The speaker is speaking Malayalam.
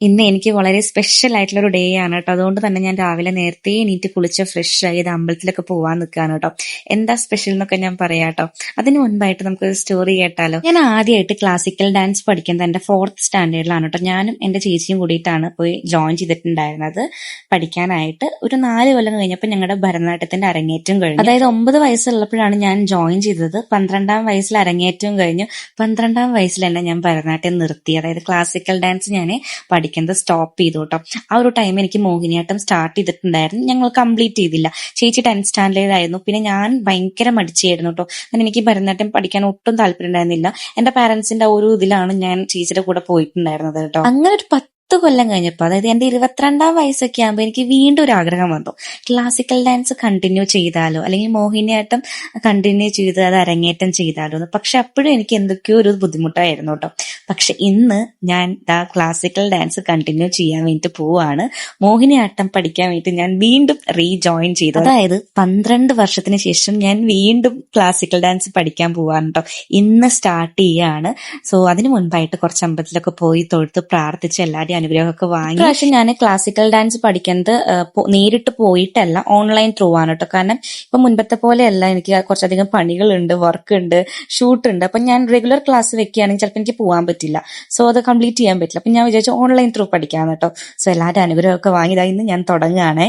ഇന്ന് എനിക്ക് വളരെ സ്പെഷ്യൽ ആയിട്ടുള്ള ഒരു ഡേ ആണ് കേട്ടോ. അതുകൊണ്ട് തന്നെ ഞാൻ രാവിലെ നേരത്തെ എണീറ്റ് കുളിച്ച് ഫ്രഷ് ആയി ഇത് അമ്പലത്തിലൊക്കെ പോവാൻ നിൽക്കുകയാണ് കേട്ടോ. എന്താ സ്പെഷ്യൽ എന്നൊക്കെ ഞാൻ പറയാം കേട്ടോ. അതിന് മുൻപായിട്ട് നമുക്കൊരു സ്റ്റോറി കേട്ടാലോ. ഞാൻ ആദ്യമായിട്ട് ക്ലാസിക്കൽ ഡാൻസ് പഠിക്കുന്നത് എൻ്റെ 4th സ്റ്റാൻഡേർഡിലാണ് കേട്ടോ. ഞാനും എൻ്റെ ചേച്ചിയും കൂടിയിട്ടാണ് പോയി ജോയിൻ ചെയ്തിട്ടുണ്ടായിരുന്നത് പഠിക്കാനായിട്ട്. ഒരു 4 കൊല്ലം കഴിഞ്ഞപ്പോൾ ഞങ്ങളുടെ ഭരതനാട്യത്തിന്റെ അരങ്ങേറ്റം കഴിഞ്ഞു. അതായത് 9 വയസ്സുള്ളപ്പോഴാണ് ഞാൻ ജോയിൻ ചെയ്തത്. 12ാം വയസ്സിൽ അരങ്ങേറ്റവും കഴിഞ്ഞു. 12ാം വയസ്സിൽ തന്നെ ഞാൻ ഭരതനാട്യം നിർത്തി. അതായത് ക്ലാസിക്കൽ ഡാൻസ് ഞാൻ പഠിക്കുന്നത് സ്റ്റോപ്പ് ചെയ്തു കേട്ടോ. ആ ഒരു ടൈം എനിക്ക് മോഹിനിയാട്ടം സ്റ്റാർട്ട് ചെയ്തിട്ടുണ്ടായിരുന്നു. ഞങ്ങൾ കംപ്ലീറ്റ് ചെയ്തില്ല. ചേച്ചി 10th സ്റ്റാൻഡേർഡിലായിരുന്നു. പിന്നെ ഞാൻ ഭയങ്കര മടിച്ചായിരുന്നു കേട്ടോ. അങ്ങനെ എനിക്ക് ഭരതനാട്യം പഠിക്കാൻ ഒട്ടും താല്പര്യം ഉണ്ടായിരുന്നില്ല. എന്റെ പാരന്റ്സിന്റെ ഒരു ഇതിലാണ് ഞാൻ ചേച്ചിയുടെ കൂടെ പോയിട്ടുണ്ടായിരുന്നത് കേട്ടോ. അങ്ങനെ ഒരു 10 കൊല്ലം കഴിഞ്ഞപ്പോൾ, അതായത് എന്റെ 22ാം വയസ്സൊക്കെ ആകുമ്പോൾ എനിക്ക് വീണ്ടും ഒരു ആഗ്രഹം വന്നു. ക്ലാസിക്കൽ ഡാൻസ് കണ്ടിന്യൂ ചെയ്താലോ, അല്ലെങ്കിൽ മോഹിനിയാട്ടം കണ്ടിന്യൂ ചെയ്ത് അത് അരങ്ങേറ്റം ചെയ്താലോ എന്ന്. പക്ഷെ അപ്പോഴും എനിക്ക് എന്തൊക്കെയോ ഒരു ബുദ്ധിമുട്ടായിരുന്നു കേട്ടോ. പക്ഷെ ഇന്ന് ഞാൻ ക്ലാസിക്കൽ ഡാൻസ് കണ്ടിന്യൂ ചെയ്യാൻ വേണ്ടിട്ട് പോവാണ്. മോഹിനിയാട്ടം പഠിക്കാൻ വേണ്ടി ഞാൻ വീണ്ടും റീജോയിൻ ചെയ്തു. അതായത് 12 വർഷത്തിന് ശേഷം ഞാൻ വീണ്ടും ക്ലാസിക്കൽ ഡാൻസ് പഠിക്കാൻ പോവാണ് കേട്ടോ. ഇന്ന് സ്റ്റാർട്ട് ചെയ്യാണ്. സോ അതിനു മുൻപായിട്ട് കുറച്ച് അമ്പലത്തിലൊക്കെ പോയി തൊഴുത്ത് പ്രാർത്ഥിച്ച് എല്ലാവരുടെയും അനുഗ്രഹമൊക്കെ വാങ്ങി. പക്ഷെ ഞാൻ ക്ലാസിക്കൽ ഡാൻസ് പഠിക്കുന്നത് നേരിട്ട് പോയിട്ടല്ല, ഓൺലൈൻ ത്രൂ ആണ് കേട്ടോ. കാരണം ഇപ്പൊ മുൻപത്തെ പോലെയല്ല, എനിക്ക് കുറച്ചധികം പണികളുണ്ട്, വർക്ക് ഉണ്ട്, ഷൂട്ട് ഉണ്ട്. അപ്പൊ ഞാൻ റെഗുലർ ക്ലാസ് വെക്കുകയാണെങ്കിൽ ചിലപ്പോൾ എനിക്ക് പോകാൻ പറ്റില്ല. സോ അത് കംപ്ലീറ്റ് ചെയ്യാൻ പറ്റില്ല. അപ്പൊ ഞാൻ വിചാരിച്ചു ഓൺലൈൻ ത്രൂ പഠിക്കാന്ന് കേട്ടോ. സോ എല്ലാവരുടെ അനുഗ്രഹമൊക്കെ വാങ്ങിയതായി ഇന്ന് ഞാൻ തുടങ്ങുകയാണേ.